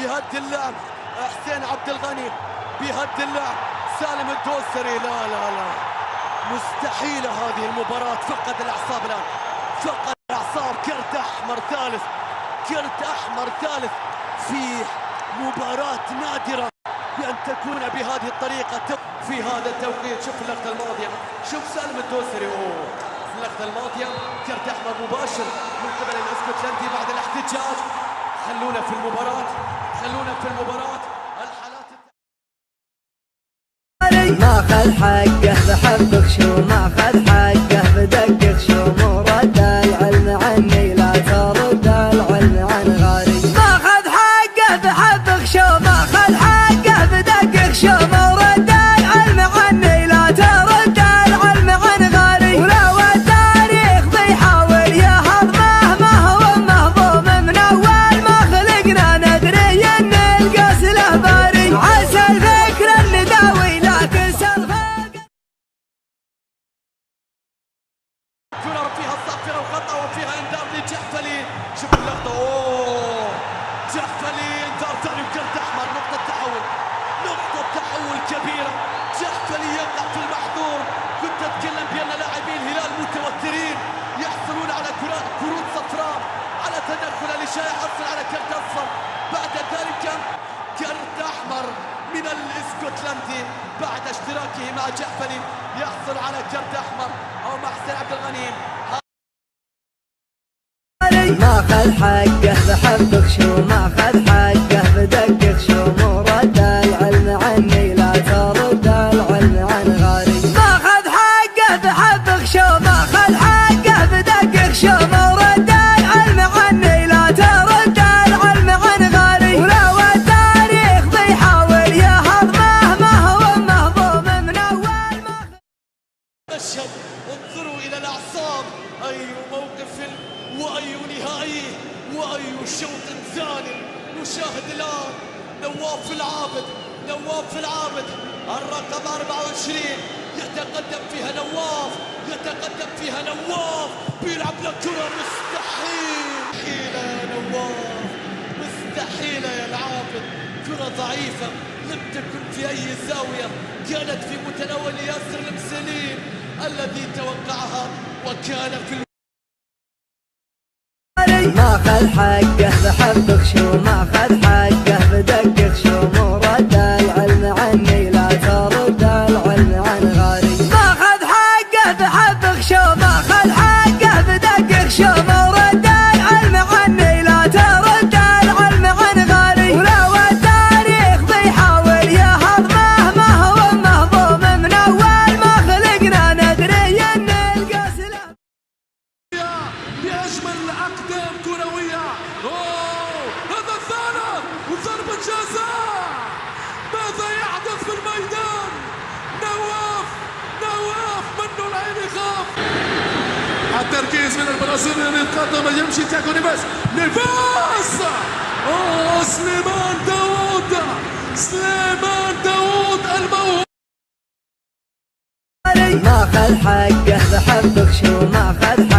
يهدي اللعب. حسين عبد الغني بيهدي اللعب. سالم الدوسري لا لا لا، مستحيلة هذه المباراة. فقد الأعصاب الآن، فقد الأعصاب. كرت أحمر ثالث، كرت أحمر ثالث في مباراة نادرة بأن تكون بهذه الطريقة في هذا التوقيت. شوف اللقطة الماضية، شوف سالم الدوسري في اللقطة الماضية كرت أحمر مباشر من قبل الاسكتلندي بعد الاحتجاج. خلونا في المباراة، خلونا في المباراة. الحالات ماخذ حقه بحبك شو، ماخذ حقه بدقق شو، مو رد العلم عني لا ترد العلم عن غيري. ماخذ حقه بحبك شو، ماخذ حقه بدقق شو، مو رد العلم عني لا ترد العلم عن غيري. ولو التاريخ بيحاول يهضمه ما هو مهضوم من اول ما خلقنا ندري ان القاس له باري. عسى الفكر النداوي لكن كرة فيها الصافرة وخطأ وفيها انذار لجحفلي. شوف اللقطة، جحفلي انذار ثاني وكرت احمر. نقطة تحول، نقطة تحول كبيرة. جحفلي يقع في المحظور. كنت اتكلم بان لاعبي الهلال متوترين يحصلون على كروت صفراء على تدخل الاشاء، يحصل على كرت اصفر. بعد ذلك كرت احمر من الاسكتلندي بعد اشتراكه مع جحفلي، يحصل على كرت احمر او مع حسين عبد الغني. ماخذ حقه بحبك شو، ماخذ حقه بدقق شو، مو رد العلم عني لا ترد العلم عن غيري. ماخذ حقه بحبك شو، ماخذ حقه بدقق شو، مو رد العلم عني لا ترد العلم عن غيري. ولو التاريخ بيحاول يهضمه ما هو مهضوم من اول ما مشهد. انظروا الى الاعصاب، اي موقف واي نهائي واي شوط ثاني. نشاهد الان نواف العابد، نواف العابد الرقم 24 يتقدم فيها نواف، يتقدم فيها نواف. بيلعب له كرة مستحيل، مستحيلة يا نواف، مستحيلة يا العابد. كرة ضعيفة لم تكن في اي زاوية، كانت في متناول ياسر المسلين الذي توقعها وكان في ماخذ حقه بحبك شو، ماخذ حقه بدقق شو، مو رد العلم عني لا ترد العلم عن غيري. ماخذ حقه بحبك شو، ماخذ حقه بدقق شو، مو رد العلم عني لا ترد العلم عن غيري. ولو التاريخ بيحاول يهضمه ما هو مهضوم من اول ما خلقنا ندري ان القاس له بأجمل أقدام كروية. هذا الثالث وضربة جزاء. ماذا يحدث في الميدان؟ نواف منه العين يخاف. التركيز من البرازيلي يتقدم، يمشي تياغو نيفيز. سليمان داوود الموهوب. ماخذ حقه بحبك شو، ماخذ